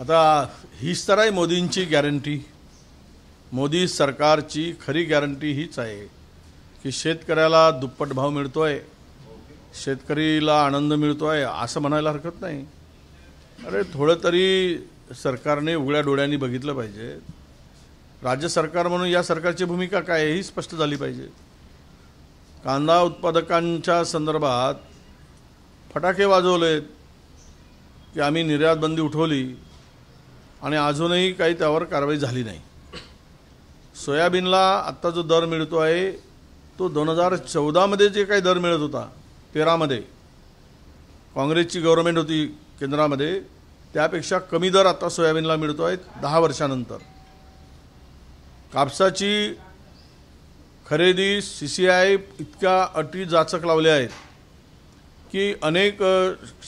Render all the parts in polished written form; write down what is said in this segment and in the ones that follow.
आता हीच तर आहे मोदींची गॅरंटी। मोदी सरकारची खरी गॅरंटी हीच आहे की शेतकऱ्याला दुप्पट भाव मिळतोय, शेतकरीला आनंद मिळतोय असं म्हणायला हरकत नाही। अरे थोडं तरी सरकारने उघड्या डोळ्यांनी बघितलं पाहिजे। राज्य सरकार म्हणून या सरकारची भूमिका काय आहे ही स्पष्ट झाली पाहिजे। कांदा उत्पादकांच्या संदर्भात फटाके वाजवलेत की आम्ही निर्यात बंदी उठवली आणि अजूनही काही त्यावर कारवाई झाली नाही। सोयाबीनला आत्ता जो दर मिळतो आहे तो 2014 मध्ये जे काही दर मिळत होता 13 मध्ये काँग्रेसची गव्हर्नमेंट होती केंद्रामध्ये, त्यापेक्षा कमी दर आता सोयाबीनला मिळतो आहे 10 वर्षानंतर। कापसाची खरेदी सीसीआय इतक्या अटी जाचक लावल्या आहेत की अनेक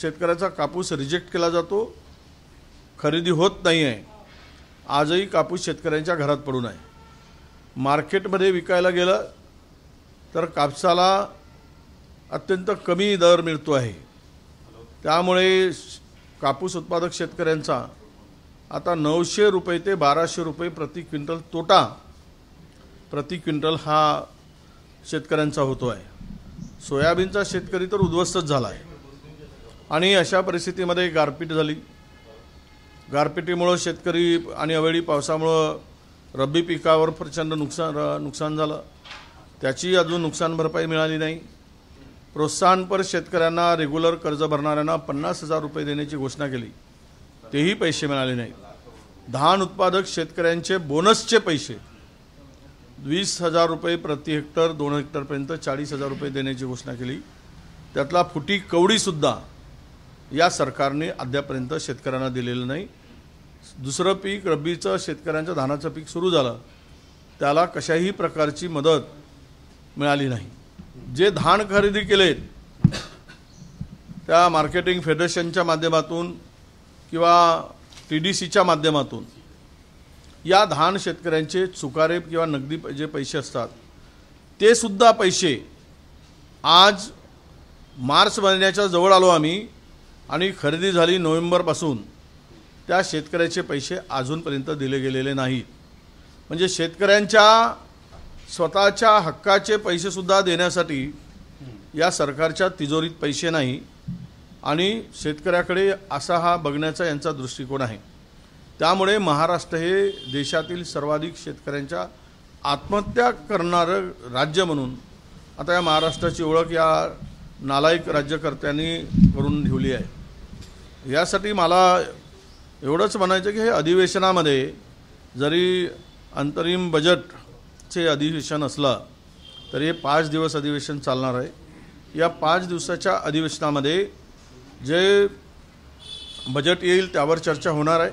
शेतकऱ्याचा कापूस रिजेक्ट केला जातो, खरेदी होत नाही आहे। आजही कापूस शेतकऱ्यांच्या घरात पडून आहे। मार्केटमध्ये विकायला गेलं तर कापसाला अत्यंत कमी दर मिळतो आहे। त्यामुळे कापूस उत्पादक शेतकऱ्यांचा आता 900 रुपये ते 1200 रुपये प्रति क्विंटल तोटा प्रति क्विंटल हा शेतकऱ्यांचा होतो आहे। सोयाबीनचा शेतकरी तर उद्ध्वस्तच झाला आहे आणि अशा परिस्थितीमध्ये गारपीट झाली। गारपिटीमुळे शेतकरी आणि अवेळी पावसामुळे रब्बी पिकावर प्रचंड नुकसान झालं। त्याची अजून नुकसान भरपाई मिळाली नाही। प्रोत्साहनपर शेतकऱ्यांना रेग्युलर कर्ज भरणाऱ्यांना 50,000 रुपये देण्याची घोषणा केली, तेही पैसे मिळाले नाही। धान उत्पादक शेतकऱ्यांचे बोनसचे पैसे 20,000 रुपये प्रति हेक्टर, 2 हेक्टरपर्यंत 40,000 रुपये देण्याची घोषणा केली। त्यातला फुटी कवडीसुद्धा या सरकारने अद्यापर्यंत शेतकऱ्यांना दिलेलं नाही। दुसरं पीक रब्बीचं शेतकऱ्यांचं धानाचं पीक सुरू झालं, त्याला कशाही प्रकारची मदत मिळाली नाही। जे धान खरेदी केलेत त्या मार्केटिंग फेडरेशनच्या माध्यमातून किंवा TDCच्या माध्यमातून या धान शेतकऱ्यांचे चुकारे किंवा नगदी जे पैसे असतात ते सुद्धा पैसे आज मार्च महिन्याच्या जवळ आलो आम्ही आणि खरेदी झाली नोव्हेंबरपासून, त्या शेतकऱ्याचे पैसे अजूनपर्यंत दिले गेलेले नाहीत। म्हणजे शेतकऱ्यांच्या स्वतःच्या हक्काचे पैसे सुद्धा देण्यासाठी या सरकारच्या तिजोरीत पैसे नाही आणि शेतकऱ्याकडे असा हा बघण्याचा यांचा दृष्टिकोन आहे। त्यामुळे महाराष्ट्र हे देशातील सर्वाधिक शेतकऱ्यांच्या आत्महत्या करणारं राज्य म्हणून आता या महाराष्ट्राची ओळख या नालायक राज्यकर्त्यांनी करून ठेवली आहे। यासाठी मला एवढंच म्हणायचं की हे अधिवेशनामध्ये जरी अंतरिम बजेटचे अधिवेशन असलं तरी हे 5 दिवस अधिवेशन चालणार आहे। या 5 दिवसाच्या अधिवेशनामध्ये जे बजेट येईल त्यावर चर्चा होणार आहे।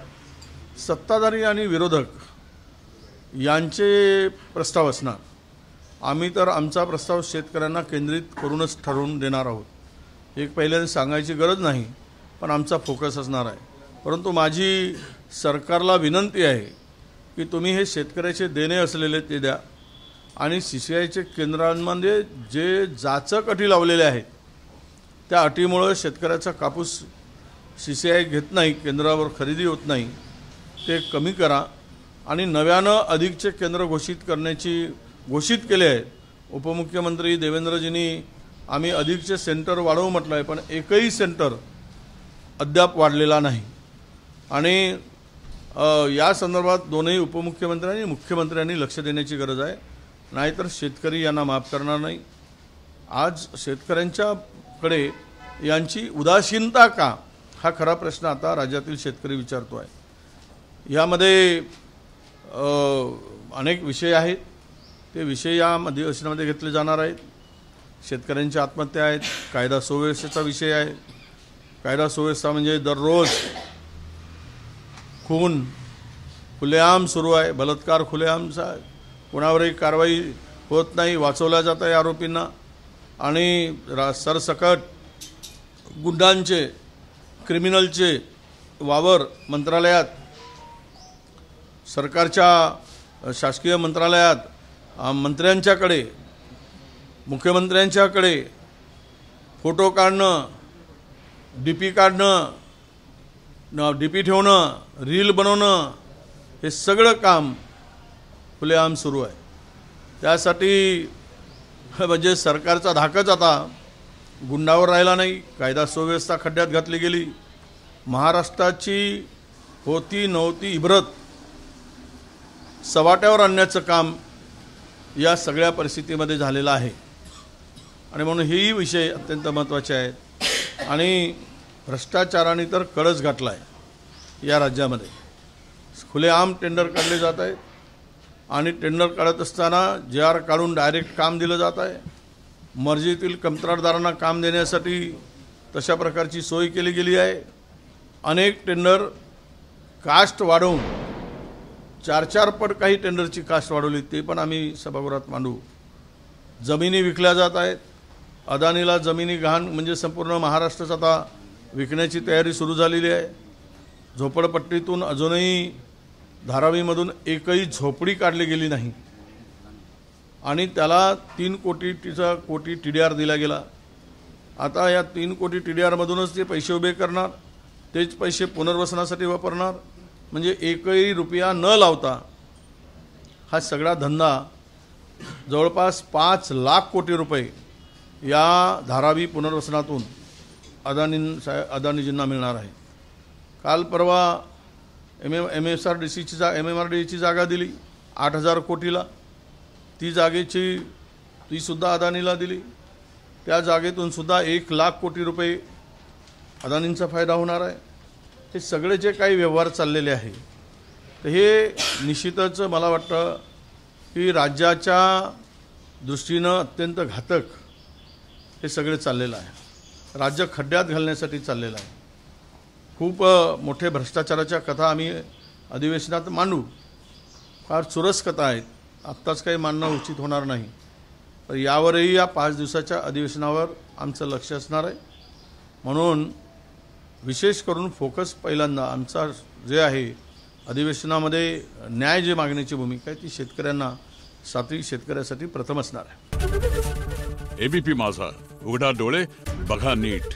सत्ताधारी आणि विरोधक यांचे प्रस्ताव असणार। आम्ही तर आमचा प्रस्ताव शेतकऱ्यांना केंद्रित करूनच ठरवून देणार आहोत। एक पहिल्यांदा सांगायची गरज नाही, पण आमचा फोकस असणार आहे। परंतु माझी सरकारला विनंती आहे की तुम्ही हे शेतकऱ्याचे देणे असलेले ते द्या आणि CCIचे केंद्रांमध्ये जे जाचक अटी लावलेल्या आहेत त्या अटीमुळे शेतकऱ्याचा कापूस CCI घेत नाही, केंद्रावर खरेदी होत नाही, ते कमी करा आणि नव्यानं अधिकचे केंद्र घोषित केले आहेत। उपमुख्यमंत्री देवेंद्रजींनी आम्ही अधिकचे सेंटर वाढवू म्हटलं आहे, पण एकही सेंटर अद्याप वाढलेला नाही आणि या संदर्भात दोन्ही उपमुख्यमंत्र्यांनी आणि मुख्यमंत्र्यांनी लक्ष देण्याची गरज आहे, नाहीतर शेतकरी यांना माफ करणार नाही। आज शेतकऱ्यांच्याकडे यांची उदासीनता का हा खरा प्रश्न आता राज्यातील शेतकरी विचारतो आहे। यामध्ये अनेक विषय आहेत, ते विषय या अधिवेशनामध्ये घेतले जाणार आहेत। शेतकऱ्यांची आत्महत्या आहेत, कायदा सुव्यवस्थेचा विषय आहे। कायदा सुव्यवस्था म्हणजे दररोज खून खुलेआम सुरू आहे, बलात्कार खुलेआमचा, कोणावरही कारवाई होत नाही, वाचवल्या जात आहे आरोपींना आणि सरसकट गुंडांचे क्रिमिनलचे वावर मंत्रालयात, सरकारच्या शासकीय मंत्रालयात, मंत्र्यांच्याकडे, मुख्यमंत्र्यांच्याकडे फोटो काढणं, DP काढणं, DP ठेवणं, रील बनवणं, हे सगळं काम खुलेआम सुरू आहे. त्यासाठी म्हणजे सरकारचा धाकच आता गुंडावर राहिला नाही. कायदा सुव्यवस्था खड्ड्यात घातली गेली. महाराष्ट्राची होती नव्हती इब्रत सवाट्यावर आणण्याचं काम या सगळ्या परिस्थितीमध्ये झालेलं आहे. आणि म्हणून हेही विषय अत्यंत महत्त्वाचे आहेत. आणि भ्रष्टाचाराने तर कळस घातला आहे या राज्यामध्ये. खुलेआम टेंडर काढले जात आहेत आणि टेंडर काढत असताना JR काढून डायरेक्ट काम दिलं जात आहे. मर्जीतील कंत्राटदारांना काम देण्यासाठी तशा प्रकारची सोय केली गेली आहे. अनेक टेंडर कास्ट वाढवून 4-4 पट काही टेंडरची कास्ट वाढवली, ते पण आम्ही सभागृहात मांडू. जमिनी विकल्या जात आहेत. अदानीला जमिनी गहाण म्हणजे संपूर्ण महाराष्ट्रात आता विकण्याची तयारी सुरू झालेली आहे. झोपडपट्टीतून अजूनही धारावीमधून एकही झोपडी काढली गेली नाही आणि त्याला 3 कोटी TDR दिला गेला. आता या 3 कोटी TDR मधूनच ते पैसे उभे करणार, तेच पैसे पुनर्वसनासाठी वापरणार. म्हणजे एकही रुपया न लावता हा सगळा धंदा जवळपास 5 लाख कोटी रुपये या धारावी पुनर्वसनातून अदानीजींना मिळणार आहे. काल परवा MMRDAची जागा दिली 8,000 कोटीला. ती सुद्धा अदानीला दिली. त्या जागेतून सुद्धा 1 लाख कोटी रुपये अदानींचा फायदा होणार आहे. हे सगळे जे काही व्यवहार चाललेले आहे तर हे निश्चितच मला वाटतं की राज्याच्या दृष्टीनं अत्यंत घातक हे सगळे चाललेलं आहे. राज्य खड्ड्यात घालण्यासाठी चाललेलं आहे. खूप मोठे भ्रष्टाचाराच्या कथा आम्ही अधिवेशनात मांडू. फार चुरस कथा आहेत. आत्ताच काही मांडणं उचित होणार नाही. तर यावरही या 5 दिवसाच्या अधिवेशनावर आमचं लक्ष असणार आहे. म्हणून विशेष करून फोकस पहिल्यांदा आमचा जे आहे अधिवेशनामध्ये न्याय जे मागण्याची भूमिका आहे ती शेतकऱ्यांना, सातही शेतकऱ्यासाठी प्रथम असणार आहे. ABP माझा, उघडा डोळे बघा नीट.